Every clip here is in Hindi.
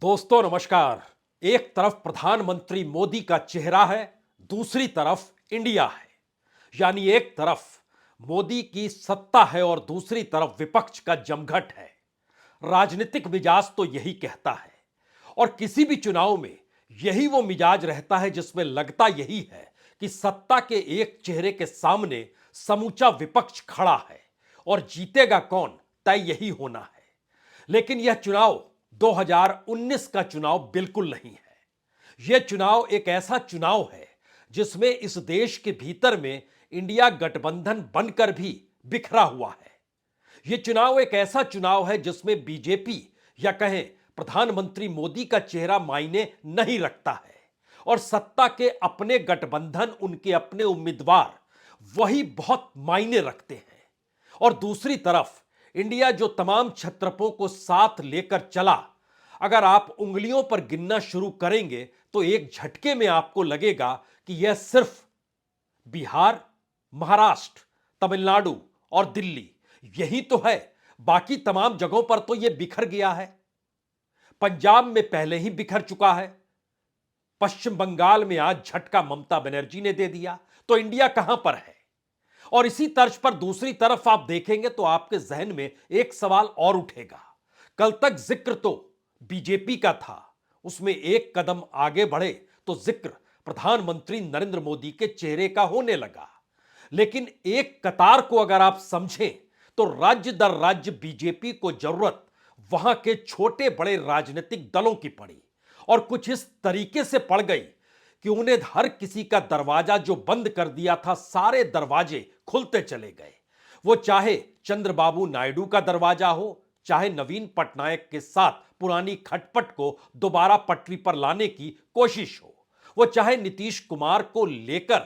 दोस्तों नमस्कार। एक तरफ प्रधानमंत्री मोदी का चेहरा है, दूसरी तरफ इंडिया है। यानी एक तरफ मोदी की सत्ता है और दूसरी तरफ विपक्ष का जमघट है। राजनीतिक मिजाज तो यही कहता है और किसी भी चुनाव में यही वो मिजाज रहता है जिसमें लगता यही है कि सत्ता के एक चेहरे के सामने समूचा विपक्ष खड़ा है और जीतेगा कौन तय यही होना है। लेकिन यह चुनाव 2019 का चुनाव बिल्कुल नहीं है। यह चुनाव एक ऐसा चुनाव है जिसमें इस देश के भीतर में इंडिया गठबंधन बनकर भी बिखरा हुआ है। यह चुनाव एक ऐसा चुनाव है जिसमें बीजेपी या कहें प्रधानमंत्री मोदी का चेहरा मायने नहीं रखता है और सत्ता के अपने गठबंधन, उनके अपने उम्मीदवार वही बहुत मायने रखते हैं। और दूसरी तरफ इंडिया जो तमाम छत्रपों को साथ लेकर चला, अगर आप उंगलियों पर गिनना शुरू करेंगे तो एक झटके में आपको लगेगा कि यह सिर्फ बिहार, महाराष्ट्र, तमिलनाडु और दिल्ली यही तो है। बाकी तमाम जगहों पर तो यह बिखर गया है। पंजाब में पहले ही बिखर चुका है। पश्चिम बंगाल में आज झटका ममता बनर्जी ने दे दिया, तो इंडिया कहां पर है? और इसी तर्ज पर दूसरी तरफ आप देखेंगे तो आपके जहन में एक सवाल और उठेगा। कल तक जिक्र तो बीजेपी का था, उसमें एक कदम आगे बढ़े तो जिक्र प्रधानमंत्री नरेंद्र मोदी के चेहरे का होने लगा। लेकिन एक कतार को अगर आप समझें तो राज्य दर राज्य बीजेपी को जरूरत वहां के छोटे बड़े राजनीतिक दलों की पड़ी और कुछ इस तरीके से पड़ गई कि उन्हें हर किसी का दरवाजा जो बंद कर दिया था, सारे दरवाजे खुलते चले गए। वो चाहे चंद्रबाबू नायडू का दरवाजा हो, चाहे नवीन पटनायक के साथ पुरानी खटपट को दोबारा पटरी पर लाने की कोशिश हो, वो चाहे नीतीश कुमार को लेकर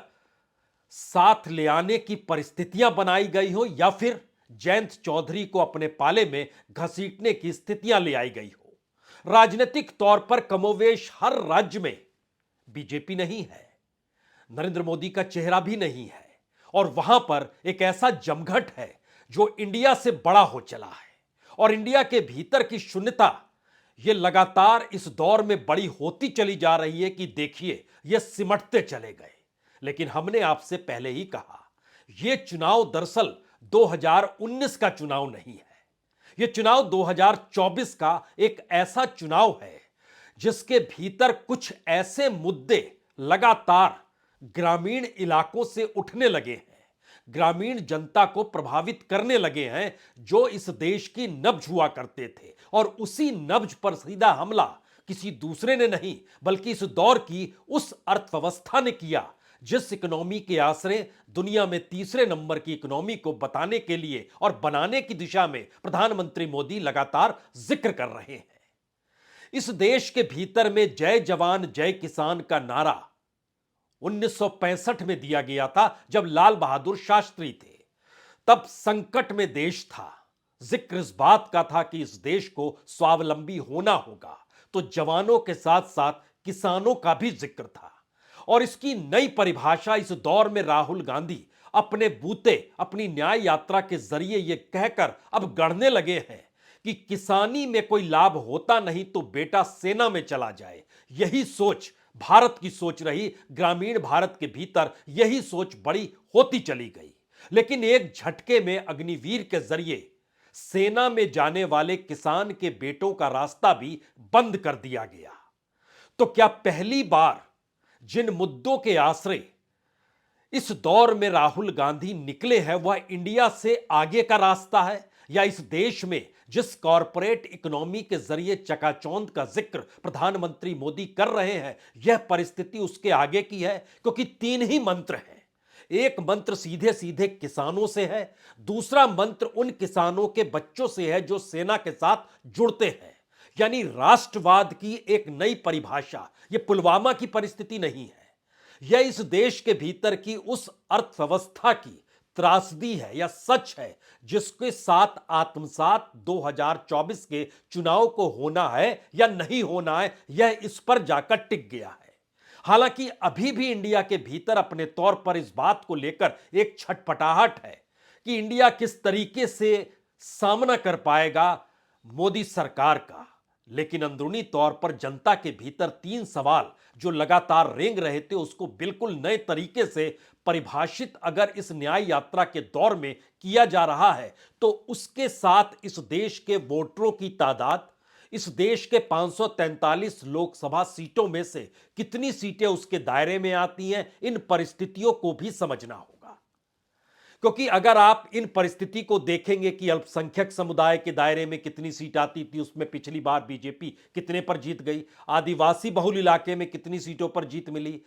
साथ ले आने की परिस्थितियां बनाई गई हो या फिर जयंत चौधरी को अपने पाले में घसीटने की स्थितियां ले आई गई हो। राजनीतिक तौर पर कमोवेश हर राज्य में बीजेपी नहीं है, नरेंद्र मोदी का चेहरा भी नहीं है और वहां पर एक ऐसा जमघट है जो इंडिया से बड़ा हो चला है। और इंडिया के भीतर की शून्यता यह लगातार इस दौर में बड़ी होती चली जा रही है कि देखिए यह सिमटते चले गए। लेकिन हमने आपसे पहले ही कहा, यह चुनाव दरअसल 2019 का चुनाव नहीं है। यह चुनाव 2024 का एक ऐसा चुनाव है जिसके भीतर कुछ ऐसे मुद्दे लगातार ग्रामीण इलाकों से उठने लगे हैं, ग्रामीण जनता को प्रभावित करने लगे हैं, जो इस देश की नब्ज हुआ करते थे। और उसी नब्ज पर सीधा हमला किसी दूसरे ने नहीं बल्कि इस दौर की उस अर्थव्यवस्था ने किया जिस इकोनॉमी के आश्रय दुनिया में तीसरे नंबर की इकोनॉमी को बताने के लिए और बनाने की दिशा में प्रधानमंत्री मोदी लगातार जिक्र कर रहे हैं। इस देश के भीतर में जय जवान जय किसान का नारा 1965 में दिया गया था जब लाल बहादुर शास्त्री थे। तब संकट में देश था, जिक्र इस बात का था कि इस देश को स्वावलंबी होना होगा, तो जवानों के साथ साथ किसानों का भी जिक्र था। और इसकी नई परिभाषा इस दौर में राहुल गांधी अपने बूते, अपनी न्याय यात्रा के जरिए यह कहकर अब गढ़ने लगे हैं कि किसानी में कोई लाभ होता नहीं तो बेटा सेना में चला जाए। यही सोच भारत की सोच रही, ग्रामीण भारत के भीतर यही सोच बड़ी होती चली गई। लेकिन एक झटके में अग्निवीर के जरिए सेना में जाने वाले किसान के बेटों का रास्ता भी बंद कर दिया गया। तो क्या पहली बार जिन मुद्दों के आश्रय इस दौर में राहुल गांधी निकले हैं वह इंडिया से आगे का रास्ता है, या इस देश में जिस कॉरपोरेट इकोनॉमी के जरिए चकाचौंध का जिक्र प्रधानमंत्री मोदी कर रहे हैं यह परिस्थिति उसके आगे की है? क्योंकि तीन ही मंत्र हैं। एक मंत्र सीधे सीधे किसानों से है, दूसरा मंत्र उन किसानों के बच्चों से है जो सेना के साथ जुड़ते हैं। यानी राष्ट्रवाद की एक नई परिभाषा। यह पुलवामा की परिस्थिति नहीं है, यह इस देश के भीतर की उस अर्थव्यवस्था की त्रासदी है या सच है जिसके साथ आत्मसात 2024 के चुनाव को होना है या नहीं होना है, यह इस पर जाकर टिक गया है। हालांकि अभी भी इंडिया के भीतर अपने तौर पर इस बात को लेकर एक छटपटाहट है कि इंडिया किस तरीके से सामना कर पाएगा मोदी सरकार का। लेकिन अंदरूनी तौर पर जनता के भीतर तीन सवाल जो लगातार रेंग रहे थे उसको बिल्कुल नए तरीके से परिभाषित अगर इस न्याय यात्रा के दौर में किया जा रहा है तो उसके साथ इस देश के वोटरों की तादाद, इस देश के 543 लोकसभा सीटों में से कितनी सीटें उसके दायरे में आती हैं, इन परिस्थितियों को भी समझना होगा। क्योंकि अगर आप इन परिस्थिति को देखेंगे कि अल्पसंख्यक समुदाय के दायरे में कितनी सीट आती थी, उसमें पिछली बार बीजेपी कितने पर जीत गई, आदिवासी बहुल इलाके में कितनी सीटों पर जीत मिली,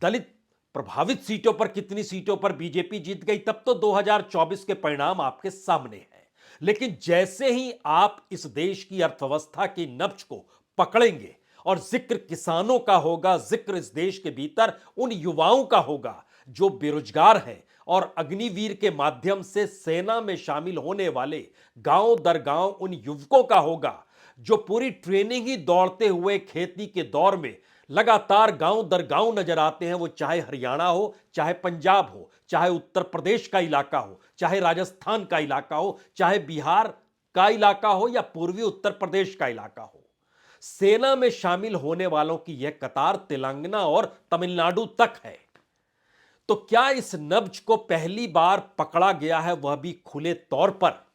दलित प्रभावित सीटों पर कितनी सीटों पर बीजेपी जीत गई, तब तो 2024 के परिणाम आपके सामने हैं। लेकिन जैसे ही आप इस देश की अर्थव्यवस्था की नब्ज को पकड़ेंगे और जिक्र किसानों का होगा, जिक्र इस देश के भीतर उन युवाओं का होगा जो बेरोजगार हैं और अग्निवीर के माध्यम से सेना में शामिल होने वाले गांव दर गांव उन युवकों का होगा जो पूरी ट्रेनिंग ही दौड़ते हुए खेती के दौर में लगातार गांव दर गांव नजर आते हैं, वो चाहे हरियाणा हो, चाहे पंजाब हो, चाहे उत्तर प्रदेश का इलाका हो, चाहे राजस्थान का इलाका हो, चाहे बिहार का इलाका हो या पूर्वी उत्तर प्रदेश का इलाका हो। सेना में शामिल होने वालों की यह कतार तेलंगाना और तमिलनाडु तक है। तो क्या इस नब्ज को पहली बार पकड़ा गया है, वह भी खुले तौर पर?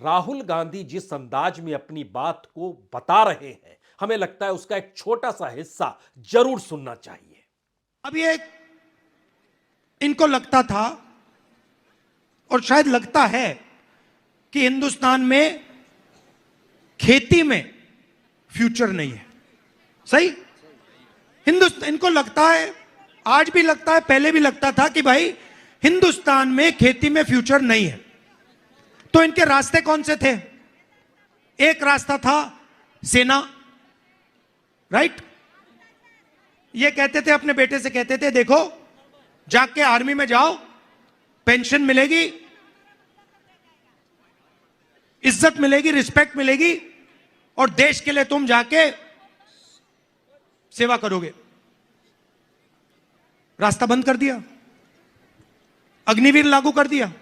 राहुल गांधी जिस अंदाज में अपनी बात को बता रहे हैं, हमें लगता है उसका एक छोटा सा हिस्सा जरूर सुनना चाहिए। अब ये इनको लगता था और शायद लगता है कि हिंदुस्तान में खेती में फ्यूचर नहीं है। सही? हिंदुस्तान इनको लगता है, आज भी लगता है, पहले भी लगता था कि भाई हिंदुस्तान में खेती में फ्यूचर नहीं है। तो इनके रास्ते कौन से थे? एक रास्ता था सेना, राइट? ये कहते थे, अपने बेटे से कहते थे, देखो जाके आर्मी में जाओ, पेंशन मिलेगी, इज्जत मिलेगी, रिस्पेक्ट मिलेगी और देश के लिए तुम जाके सेवा करोगे। रास्ता बंद कर दिया, अग्निवीर लागू कर दिया।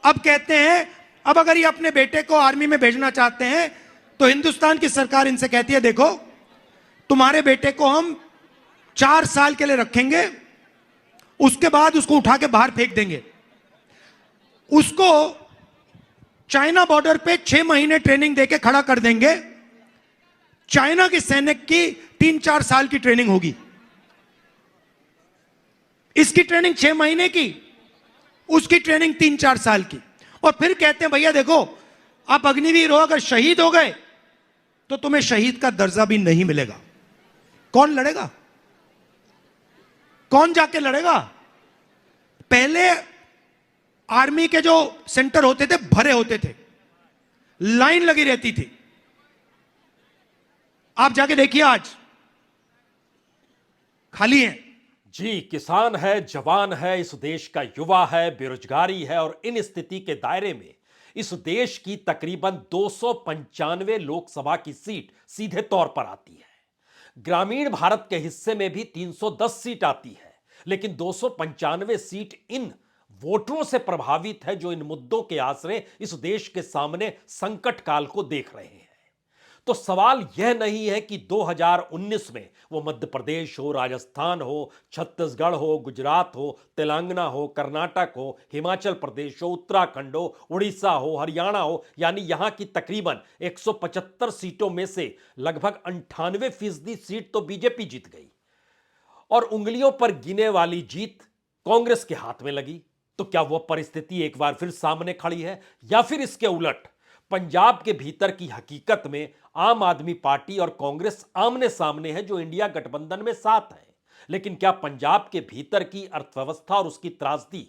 अब कहते हैं अब अगर ये अपने बेटे को आर्मी में भेजना चाहते हैं तो हिंदुस्तान की सरकार इनसे कहती है, देखो तुम्हारे बेटे को हम 4 साल के लिए रखेंगे, उसके बाद उसको उठा के बाहर फेंक देंगे। उसको चाइना बॉर्डर पे 6 महीने ट्रेनिंग देके खड़ा कर देंगे। चाइना के सैनिक की 3-4 साल की ट्रेनिंग होगी, इसकी ट्रेनिंग 6 महीने की, उसकी ट्रेनिंग 3-4 साल की। और फिर कहते हैं भैया देखो आप अग्निवीर हो, अगर शहीद हो गए तो तुम्हें शहीद का दर्जा भी नहीं मिलेगा। कौन लड़ेगा? कौन जाके लड़ेगा? पहले आर्मी के जो सेंटर होते थे भरे होते थे, लाइन लगी रहती थी। आप जाके देखिए आज खाली है। जी, किसान है, जवान है, इस देश का युवा है, बेरोजगारी है और इन स्थिति के दायरे में इस देश की तकरीबन 295 लोकसभा की सीट सीधे तौर पर आती है। ग्रामीण भारत के हिस्से में भी 310 सीट आती है, लेकिन 295 सीट इन वोटरों से प्रभावित है जो इन मुद्दों के आसरे इस देश के सामने संकट काल को देख रहे हैं। तो सवाल यह नहीं है कि 2019 में वो मध्य प्रदेश हो, राजस्थान हो, छत्तीसगढ़ हो, गुजरात हो, तेलंगाना हो, कर्नाटक हो, हिमाचल प्रदेश हो, उत्तराखंड हो, उड़ीसा हो, हरियाणा हो, यानी यहां की तकरीबन 175 सीटों में से लगभग 98% सीट तो बीजेपी जीत गई और उंगलियों पर गिने वाली जीत कांग्रेस के हाथ में लगी। तो क्या वह परिस्थिति एक बार फिर सामने खड़ी है या फिर इसके उलट पंजाब के भीतर की हकीकत में आम आदमी पार्टी और कांग्रेस आमने सामने है जो इंडिया गठबंधन में साथ है? लेकिन क्या पंजाब के भीतर की अर्थव्यवस्था और उसकी त्रासदी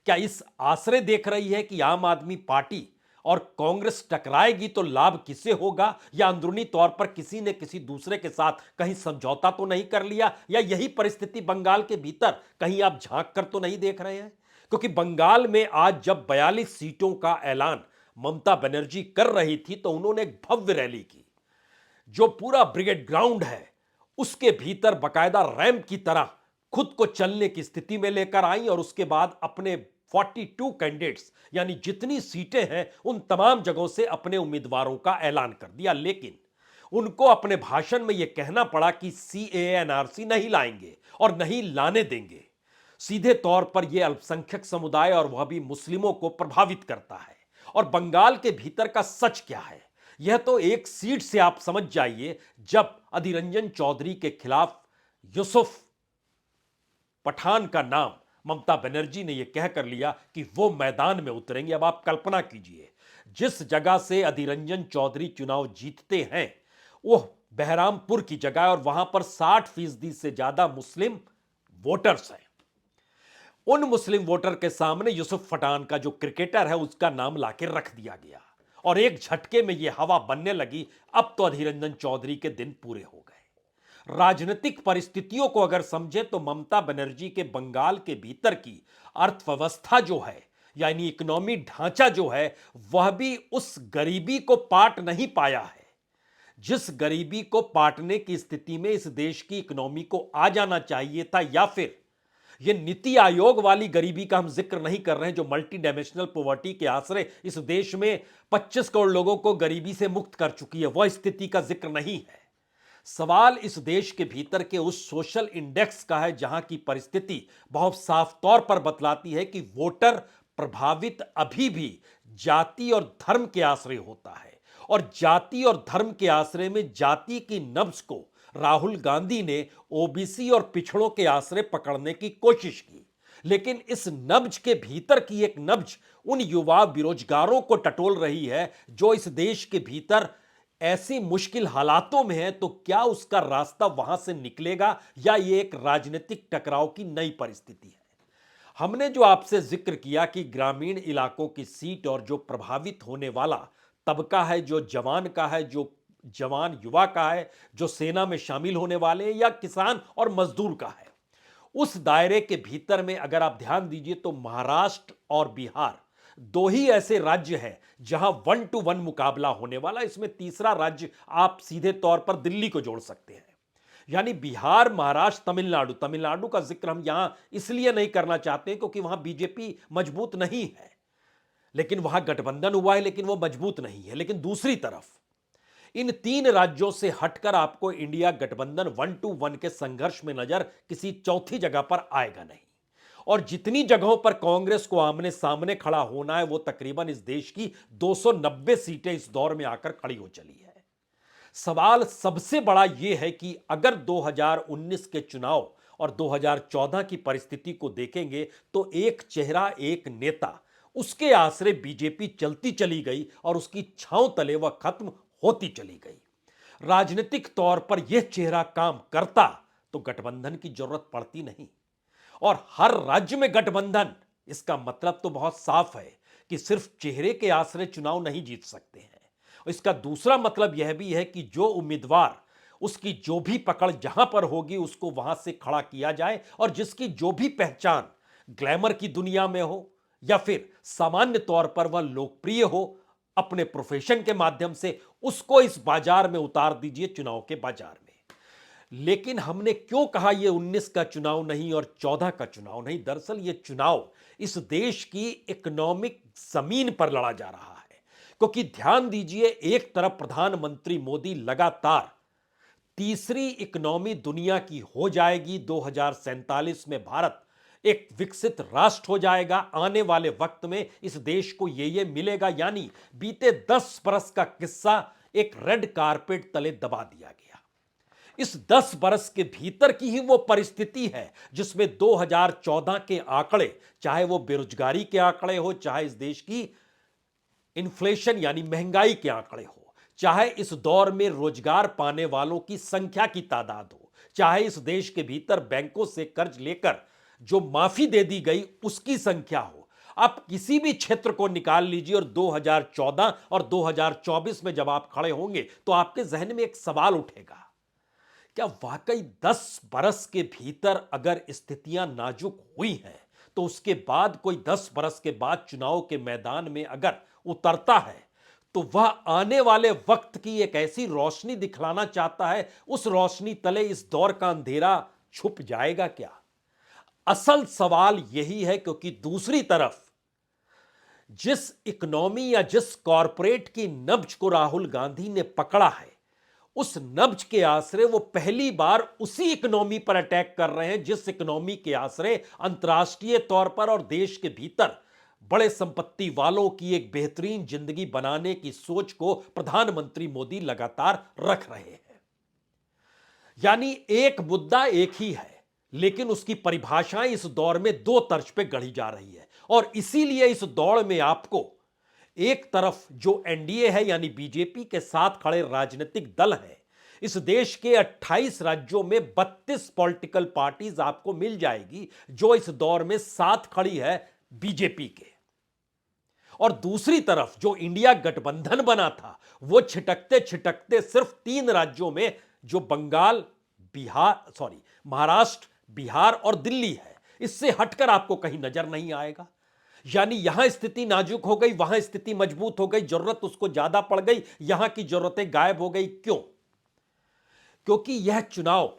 क्या इस आसरे देख रही है कि आम आदमी पार्टी और कांग्रेस टकराएगी तो लाभ किसे होगा, या अंदरूनी तौर पर किसी ने किसी दूसरे के साथ कहीं समझौता तो नहीं कर लिया, या यही परिस्थिति बंगाल के भीतर कहीं आप झांक कर तो नहीं देख रहे हैं? क्योंकि बंगाल में आज जब 42 सीटों का ऐलान ममता बनर्जी कर रही थी तो उन्होंने एक भव्य रैली की जो पूरा ब्रिगेड ग्राउंड है उसके भीतर बकायदा रैंप की तरह खुद को चलने की स्थिति में लेकर आई और उसके बाद अपने 42 कैंडिडेट्स यानी जितनी सीटें हैं उन तमाम जगहों से अपने उम्मीदवारों का ऐलान कर दिया, लेकिन उनको अपने भाषण में यह कहना पड़ा कि सीएए एनआरसी नहीं लाएंगे और नहीं लाने देंगे। सीधे तौर पर यह अल्पसंख्यक समुदाय और वह भी मुस्लिमों को प्रभावित करता है। और बंगाल के भीतर का सच क्या है, यह तो एक सीट से आप समझ जाइए, जब अधीर रंजन चौधरी के खिलाफ यूसुफ पठान का नाम ममता बनर्जी ने यह कहकर लिया कि वो मैदान में उतरेंगे। अब आप कल्पना कीजिए, जिस जगह से अधीर रंजन चौधरी चुनाव जीतते हैं वह बहरामपुर की जगह है और वहां पर 60% से ज्यादा मुस्लिम वोटर्स हैं। उन मुस्लिम वोटर के सामने यूसुफ पठान का जो क्रिकेटर है उसका नाम लाके रख दिया गया और एक झटके में यह हवा बनने लगी, अब तो अधीर रंजन चौधरी के दिन पूरे हो गए। राजनीतिक परिस्थितियों को अगर समझे तो ममता बनर्जी के बंगाल के भीतर की अर्थव्यवस्था जो है, यानी इकोनॉमी ढांचा जो है, वह भी उस गरीबी को पाट नहीं पाया है जिस गरीबी को पाटने की स्थिति में इस देश की इकोनॉमी को आ जाना चाहिए था। या फिर यह नीति आयोग वाली गरीबी का हम जिक्र नहीं कर रहे हैं जो मल्टी डायमेंशनल पॉवर्टी के आश्रय इस देश में 25 करोड़ लोगों को गरीबी से मुक्त कर चुकी है, वह स्थिति का जिक्र नहीं है। सवाल इस देश के भीतर के उस सोशल इंडेक्स का है जहां की परिस्थिति बहुत साफ तौर पर बतलाती है कि वोटर प्रभावित अभी भी जाति और धर्म के आश्रय होता है और जाति और धर्म के आश्रय में जाति की नब्ज को राहुल गांधी ने ओबीसी और पिछड़ों के आश्रय पकड़ने की कोशिश की, लेकिन इस नब्ज के भीतर की एक नब्ज उन युवा बेरोजगारों को टटोल रही है जो इस देश के भीतर ऐसी मुश्किल हालातों में है। तो क्या उसका रास्ता वहां से निकलेगा या यह एक राजनीतिक टकराव की नई परिस्थिति है? हमने जो आपसे जिक्र किया कि ग्रामीण इलाकों की सीट और जो प्रभावित होने वाला तबका है, जो जवान का है, जो जवान युवा का है, जो सेना में शामिल होने वाले हैं, या किसान और मजदूर का है, उस दायरे के भीतर में अगर आप ध्यान दीजिए तो महाराष्ट्र और बिहार दो ही ऐसे राज्य हैं जहां 1 to 1 मुकाबला होने वाला। इसमें तीसरा राज्य आप सीधे तौर पर दिल्ली को जोड़ सकते हैं, यानी बिहार, महाराष्ट्र, तमिलनाडु। तमिलनाडु का जिक्र हम यहां इसलिए नहीं करना चाहते हैं क्योंकि वहां बीजेपी मजबूत नहीं है, लेकिन वहां गठबंधन हुआ है लेकिन वो मजबूत नहीं है। लेकिन दूसरी तरफ इन 3 राज्यों से हटकर आपको इंडिया गठबंधन 1 to 1 के संघर्ष में नजर किसी चौथी जगह पर आएगा नहीं। और जितनी जगहों पर कांग्रेस को आमने सामने खड़ा होना है वो तकरीबन इस देश की 290 सीटें इस दौर में आकर खड़ी हो चली है। सवाल सबसे बड़ा यह है कि अगर 2019 के चुनाव और 2014 की परिस्थिति को देखेंगे तो एक चेहरा, एक नेता, उसके आश्रय बीजेपी चलती चली गई और उसकी छांव तले वह खत्म होती चली गई। राजनीतिक तौर पर यह चेहरा काम करता तो गठबंधन की जरूरत पड़ती नहीं। और हर राज्य में गठबंधन, इसका मतलब तो बहुत साफ है कि सिर्फ चेहरे के आश्रय चुनाव नहीं जीत सकते हैं। इसका दूसरा मतलब यह भी है कि जो उम्मीदवार, उसकी जो भी पकड़ जहां पर होगी उसको वहां से खड़ा किया जाए और जिसकी जो भी पहचान ग्लैमर की दुनिया में हो या फिर सामान्य तौर पर वह लोकप्रिय हो अपने प्रोफेशन के माध्यम से, उसको इस बाजार में उतार दीजिए, चुनाव के बाजार में। लेकिन हमने क्यों कहा यह 19 का चुनाव नहीं और 14 का चुनाव नहीं? दरअसल यह चुनाव इस देश की इकोनॉमिक जमीन पर लड़ा जा रहा है, क्योंकि ध्यान दीजिए, एक तरफ प्रधानमंत्री मोदी लगातार तीसरी इकोनॉमी दुनिया की हो जाएगी, 2047 में भारत एक विकसित राष्ट्र हो जाएगा, आने वाले वक्त में इस देश को ये मिलेगा, यानी बीते 10 बरस का किस्सा एक रेड कारपेट तले दबा दिया गया। इस 10 बरस के भीतर की ही वो परिस्थिति है जिसमें 2014 के आंकड़े, चाहे वो बेरोजगारी के आंकड़े हो, चाहे इस देश की इन्फ्लेशन यानी महंगाई के आंकड़े हो, चाहे इस दौर में रोजगार पाने वालों की संख्या की तादाद हो, चाहे इस देश के भीतर बैंकों से कर्ज लेकर जो माफी दे दी गई उसकी संख्या हो, आप किसी भी क्षेत्र को निकाल लीजिए और 2014 और 2024 में जब आप खड़े होंगे तो आपके जहन में एक सवाल उठेगा, क्या वाकई 10 बरस के भीतर अगर स्थितियां नाजुक हुई हैं तो उसके बाद कोई 10 बरस के बाद चुनाव के मैदान में अगर उतरता है तो वह आने वाले वक्त की एक ऐसी रोशनी दिखलाना चाहता है, उस रोशनी तले इस दौर का अंधेरा छुप जाएगा क्या? असल सवाल यही है, क्योंकि दूसरी तरफ जिस इकोनॉमी या जिस कॉरपोरेट की नब्ज को राहुल गांधी ने पकड़ा है, उस नब्ज के आसरे वो पहली बार उसी इकोनॉमी पर अटैक कर रहे हैं जिस इकोनॉमी के आसरे अंतर्राष्ट्रीय तौर पर और देश के भीतर बड़े संपत्ति वालों की एक बेहतरीन जिंदगी बनाने की सोच को प्रधानमंत्री मोदी लगातार रख रहे हैं। यानी एक मुद्दा एक ही है, लेकिन उसकी परिभाषाएं इस दौर में दो तर्ज पे गढ़ी जा रही है। और इसीलिए इस दौड़ में आपको एक तरफ जो एनडीए है यानी बीजेपी के साथ खड़े राजनीतिक दल हैं, इस देश के 28 राज्यों में 32 पॉलिटिकल पार्टीज आपको मिल जाएगी जो इस दौर में साथ खड़ी है बीजेपी के। और दूसरी तरफ जो इंडिया गठबंधन बना था वो छिटकते छिटकते सिर्फ 3 राज्यों में जो महाराष्ट्र, बिहार और दिल्ली है, इससे हटकर आपको कहीं नजर नहीं आएगा। यानी यहां स्थिति नाजुक हो गई, वहां स्थिति मजबूत हो गई, जरूरत उसको ज्यादा पड़ गई, यहां की जरूरतें गायब हो गई। क्यों? क्योंकि यह चुनाव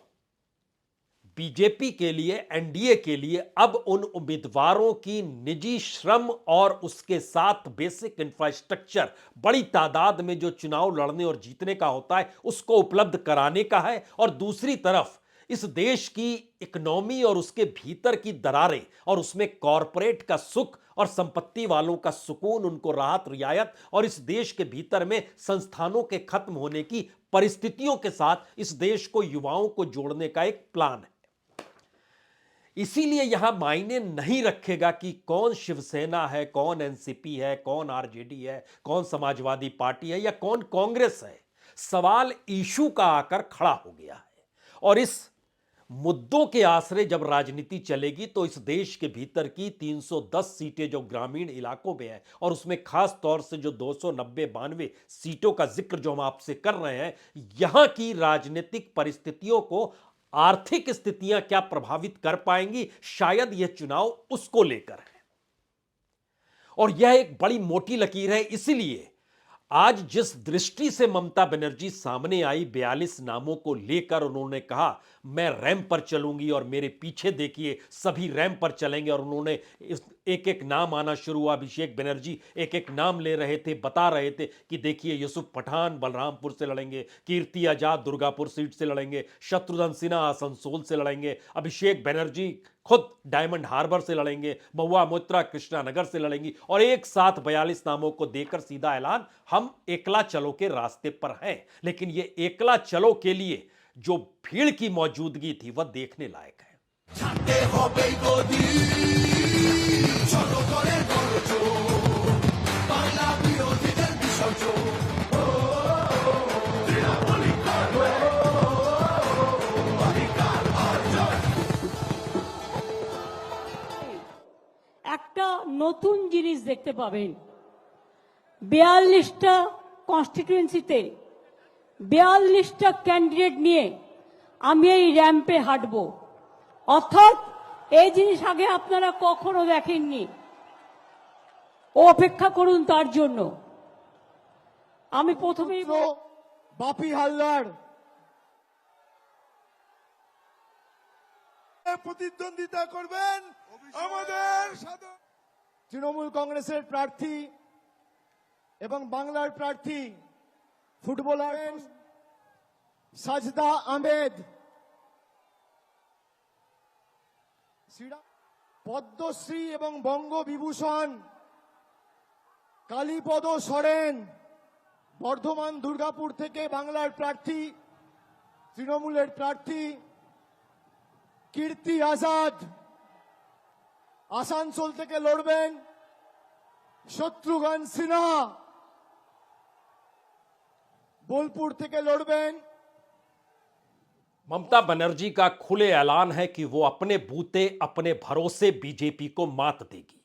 बीजेपी के लिए, एनडीए के लिए अब उन उम्मीदवारों की निजी श्रम और उसके साथ बेसिक इंफ्रास्ट्रक्चर बड़ी तादाद में जो चुनाव लड़ने और जीतने का होता है उसको उपलब्ध कराने का है। और दूसरी तरफ इस देश की इकोनॉमी और उसके भीतर की दरारें और उसमें कॉरपोरेट का सुख और संपत्ति वालों का सुकून, उनको राहत रियायत और इस देश के भीतर में संस्थानों के खत्म होने की परिस्थितियों के साथ इस देश को, युवाओं को जोड़ने का एक प्लान है। इसीलिए यहां मायने नहीं रखेगा कि कौन शिवसेना है, कौन एनसीपी है, कौन आरजेडी है, कौन समाजवादी पार्टी है या कौन कांग्रेस है। सवाल इशू का आकर खड़ा हो गया है। और इस मुद्दों के आसरे जब राजनीति चलेगी तो इस देश के भीतर की 310 सीटें जो ग्रामीण इलाकों में है और उसमें खास तौर से जो 290-92 सीटों का जिक्र जो हम आपसे कर रहे हैं, यहां की राजनीतिक परिस्थितियों को आर्थिक स्थितियां क्या प्रभावित कर पाएंगी, शायद यह चुनाव उसको लेकर है। और यह एक बड़ी मोटी लकीर है। इसीलिए आज जिस दृष्टि से ममता बनर्जी सामने आई 42 नामों को लेकर, उन्होंने कहा मैं रैंप पर चलूंगी और मेरे पीछे देखिए सभी रैंप पर चलेंगे। और उन्होंने एक एक नाम आना शुरू हुआ। अभिषेक बनर्जी एक एक नाम ले रहे थे, बता रहे थे कि देखिए यूसुफ पठान बलरामपुर से लड़ेंगे, कीर्ति आजाद दुर्गापुर सीट से लड़ेंगे, शत्रुघ्न सिन्हा आसनसोल से लड़ेंगे, अभिषेक बनर्जी खुद डायमंड हार्बर से लड़ेंगे, महुआ मोइत्रा कृष्णानगर से लड़ेंगी। और एक साथ 42 नामों को देकर सीधा ऐलान, हम एकला चलो के रास्ते पर हैं। लेकिन ये एकला चलो के लिए जो भीड़ की मौजूदगी थी वह देखने लायक है। একটা নতুন জিনিস দেখতে পাবেন। 42টা কনস্টিটিউয়েন্সিতে 42টা ক্যান্ডিডেট নিয়ে আমি এই র্যাম্পে হাঁটবো। অর্থাৎ এই জিনিস আগে আপনারা কখনো দেখেননি। অপেক্ষা করুন তার জন্য। আমি প্রথমেই বাপি হালদার প্রতিদ্বন্দ্বিতা করবেন আমাদের তৃণমূল কংগ্রেসের প্রার্থী এবং বাংলার প্রার্থী ফুটবলার সাজদা আহমেদ, পদ্মশ্রী এবং বঙ্গবিভূষণ কালীপদ সরেন, বর্ধমান দুর্গাপুর থেকে বাংলার প্রার্থী, তৃণমূলের প্রার্থী কীর্তি আজাদ, আসানসোল থেকে লড়বেন শত্রুঘ্ন সিনহা, बोलपुर থেকে লড়বেন। ममता बनर्जी का खुले ऐलान है कि वो अपने बूते अपने भरोसे बीजेपी को मात देगी।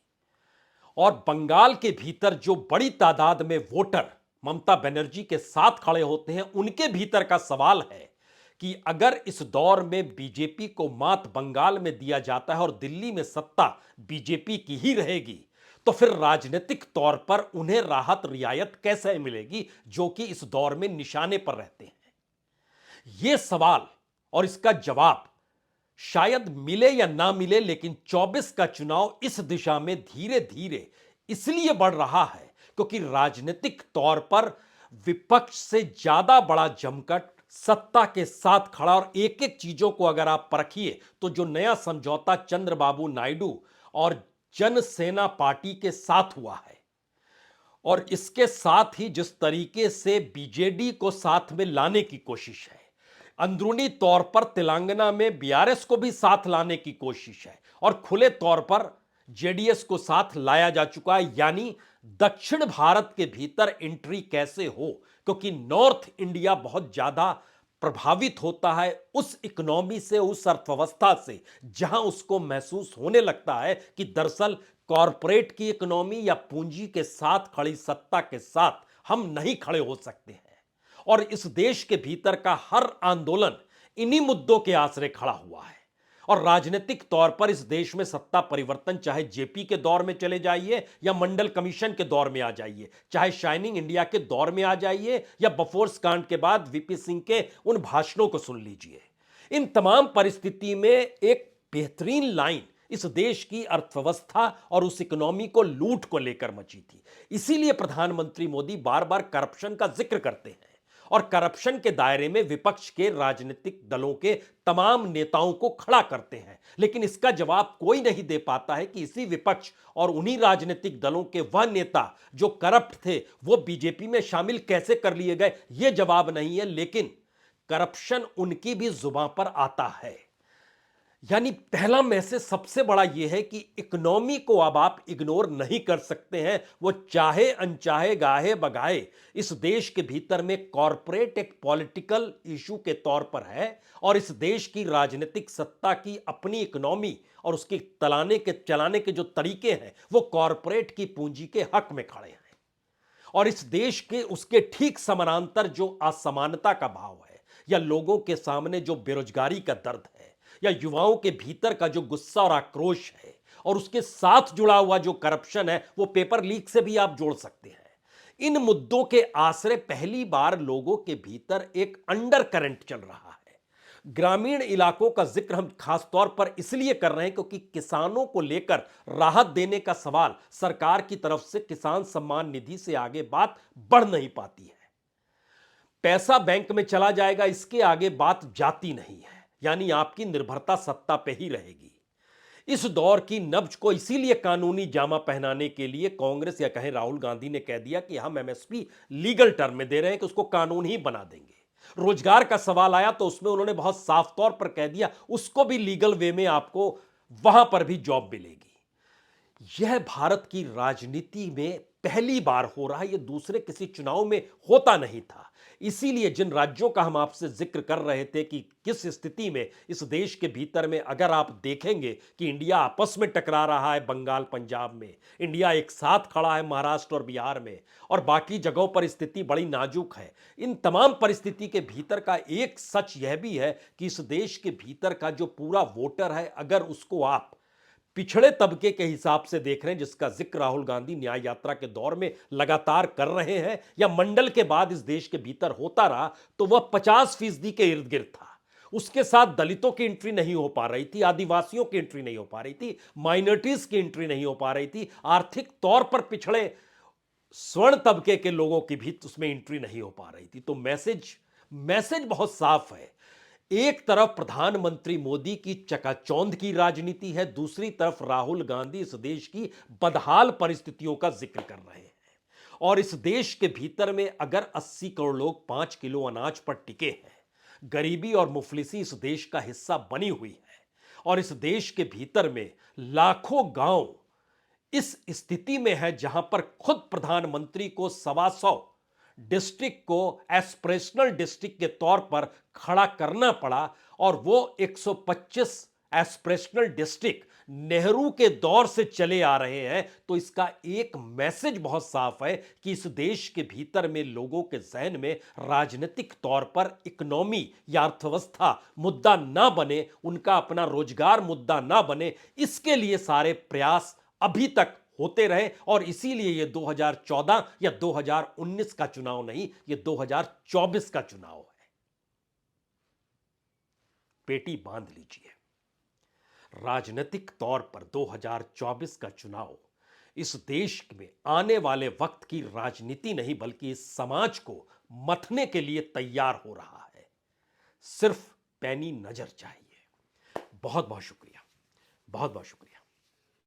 और बंगाल के भीतर जो बड़ी तादाद में वोटर ममता बनर्जी के साथ खड़े होते हैं, उनके भीतर का सवाल है कि अगर इस दौर में बीजेपी को मात बंगाल में दिया जाता है और दिल्ली में सत्ता बीजेपी की ही रहेगी, तो फिर राजनीतिक तौर पर उन्हें राहत रियायत कैसे मिलेगी, जो कि इस दौर में निशाने पर रहते हैं। यह सवाल और इसका जवाब शायद मिले या ना मिले, लेकिन 24 का चुनाव इस दिशा में धीरे धीरे इसलिए बढ़ रहा है क्योंकि राजनीतिक तौर पर विपक्ष से ज्यादा बड़ा जमघट सत्ता के साथ खड़ा। और एक एक चीजों को अगर आप परखिए तो जो नया समझौता चंद्रबाबू नायडू और जनसेना पार्टी के साथ हुआ है, और इसके साथ ही जिस तरीके से बीजेडी को साथ में लाने की कोशिश है, अंदरूनी तौर पर तेलंगाना में बीआरएस को भी साथ लाने की कोशिश है, और खुले तौर पर जेडीएस को साथ लाया जा चुका है। यानी दक्षिण भारत के भीतर एंट्री कैसे हो, क्योंकि नॉर्थ इंडिया बहुत ज्यादा प्रभावित होता है उस इकोनॉमी से, उस अर्थव्यवस्था से, जहां उसको महसूस होने लगता है कि दरअसल कॉरपोरेट की इकोनॉमी या पूंजी के साथ खड़ी सत्ता के साथ हम नहीं खड़े हो सकते हैं। और इस देश के भीतर का हर आंदोलन इन्हीं मुद्दों के आसरे खड़ा हुआ है। और राजनीतिक तौर पर इस देश में सत्ता परिवर्तन चाहे जेपी के दौर में चले जाइए या मंडल कमीशन के दौर में आ जाइए, चाहे शाइनिंग इंडिया के दौर में आ जाइए या बफोर्स कांड के बाद वीपी सिंह के उन भाषणों को सुन लीजिए, इन तमाम परिस्थिति में एक बेहतरीन लाइन इस देश की अर्थव्यवस्था और उस इकोनॉमी को लूट को लेकर मची थी। इसीलिए प्रधानमंत्री मोदी बार बार करप्शन का जिक्र करते हैं और करप्शन के दायरे में विपक्ष के राजनीतिक दलों के तमाम नेताओं को खड़ा करते हैं। लेकिन इसका जवाब कोई नहीं दे पाता है कि इसी विपक्ष और उन्हीं राजनीतिक दलों के वह नेता जो करप्ट थे वो बीजेपी में शामिल कैसे कर लिए गए, यह जवाब नहीं है। लेकिन करप्शन उनकी भी जुबान पर आता है। यानी पहला मैसेज सबसे बड़ा यह है कि इकोनॉमी को अब आप इग्नोर नहीं कर सकते हैं। वो चाहे अनचाहे गाहे बगाहे इस देश के भीतर में कॉरपोरेट एक पॉलिटिकल इशू के तौर पर है, और इस देश की राजनीतिक सत्ता की अपनी इकोनॉमी और उसके चलाने के जो तरीके हैं वो कॉरपोरेट की पूंजी के हक में खड़े हैं। और इस देश के उसके ठीक समानांतर जो असमानता का भाव है, या लोगों के सामने जो बेरोजगारी का दर्द है, या युवाओं के भीतर का जो गुस्सा और आक्रोश है, और उसके साथ जुड़ा हुआ जो करप्शन है, वो पेपर लीक से भी आप जोड़ सकते हैं। इन मुद्दों के आसरे पहली बार लोगों के भीतर एक अंडर करंट चल रहा है। ग्रामीण इलाकों का जिक्र हम खास तौर पर इसलिए कर रहे हैं क्योंकि किसानों को लेकर राहत देने का सवाल सरकार की तरफ से किसान सम्मान निधि से आगे बात बढ़ नहीं पाती है। पैसा बैंक में चला जाएगा, इसके आगे बात जाती नहीं है। यानी आपकी निर्भरता सत्ता पे ही रहेगी। इस दौर की नब्ज को इसीलिए कानूनी जामा पहनाने के लिए कांग्रेस या कहें राहुल गांधी ने कह दिया कि हम एमएसपी लीगल टर्म में दे रहे हैं, कि उसको कानून ही बना देंगे। रोजगार का सवाल आया तो उसमें उन्होंने बहुत साफ तौर पर कह दिया उसको भी लीगल वे में आपको वहां पर भी जॉब मिलेगी। यह भारत की राजनीति में पहली बार हो रहा है, यह दूसरे किसी चुनाव में होता नहीं था। इसीलिए जिन राज्यों का हम आपसे जिक्र कर रहे थे कि किस स्थिति में इस देश के भीतर में, अगर आप देखेंगे कि इंडिया आपस में टकरा रहा है, बंगाल पंजाब में इंडिया एक साथ खड़ा है, महाराष्ट्र और बिहार में, और बाकी जगहों पर स्थिति बड़ी नाजुक है। इन तमाम परिस्थिति के भीतर का एक सच यह भी है कि इस देश के भीतर का जो पूरा वोटर है, अगर उसको आप पिछड़े तबके के हिसाब से देख रहे हैं, जिसका जिक्र राहुल गांधी न्याय यात्रा के दौर में लगातार कर रहे हैं, या मंडल के बाद इस देश के भीतर होता रहा, तो वह 50% के इर्द गिर्द था। उसके साथ दलितों की एंट्री नहीं हो पा रही थी, आदिवासियों की एंट्री नहीं हो पा रही थी, माइनॉरिटीज की एंट्री नहीं हो पा रही थी, आर्थिक तौर पर पिछड़े स्वर्ण तबके के लोगों की भी उसमें एंट्री नहीं हो पा रही थी। तो मैसेज बहुत साफ है। एक तरफ प्रधानमंत्री मोदी की चकाचौंध की राजनीति है, दूसरी तरफ राहुल गांधी इस देश की बदहाल परिस्थितियों का जिक्र कर रहे हैं। और इस देश के भीतर में अगर 80 करोड़ लोग 5 किलो अनाज पर टिके हैं, गरीबी और मुफलिसी इस देश का हिस्सा बनी हुई है, और इस देश के भीतर में लाखों गांव इस स्थिति में है जहां पर खुद प्रधानमंत्री को 125 डिस्ट्रिक्ट को एस्पिरेशनल डिस्ट्रिक्ट के तौर पर खड़ा करना पड़ा, और वो 125 एस्पिरेशनल डिस्ट्रिक्ट नेहरू के दौर से चले आ रहे हैं। तो इसका एक मैसेज बहुत साफ है कि इस देश के भीतर में लोगों के जहन में राजनीतिक तौर पर इकोनॉमी या अर्थव्यवस्था मुद्दा ना बने, उनका अपना रोजगार मुद्दा ना बने, इसके लिए सारे प्रयास अभी तक होते रहे। और इसीलिए ये 2014 या 2019 का चुनाव नहीं, ये 2024 का चुनाव है। पेटी बांध लीजिए। राजनीतिक तौर पर 2024 का चुनाव इस देश में आने वाले वक्त की राजनीति नहीं बल्कि इस समाज को मथने के लिए तैयार हो रहा है। सिर्फ पैनी नजर चाहिए। बहुत बहुत शुक्रिया, बहुत बहुत शुक्रिया।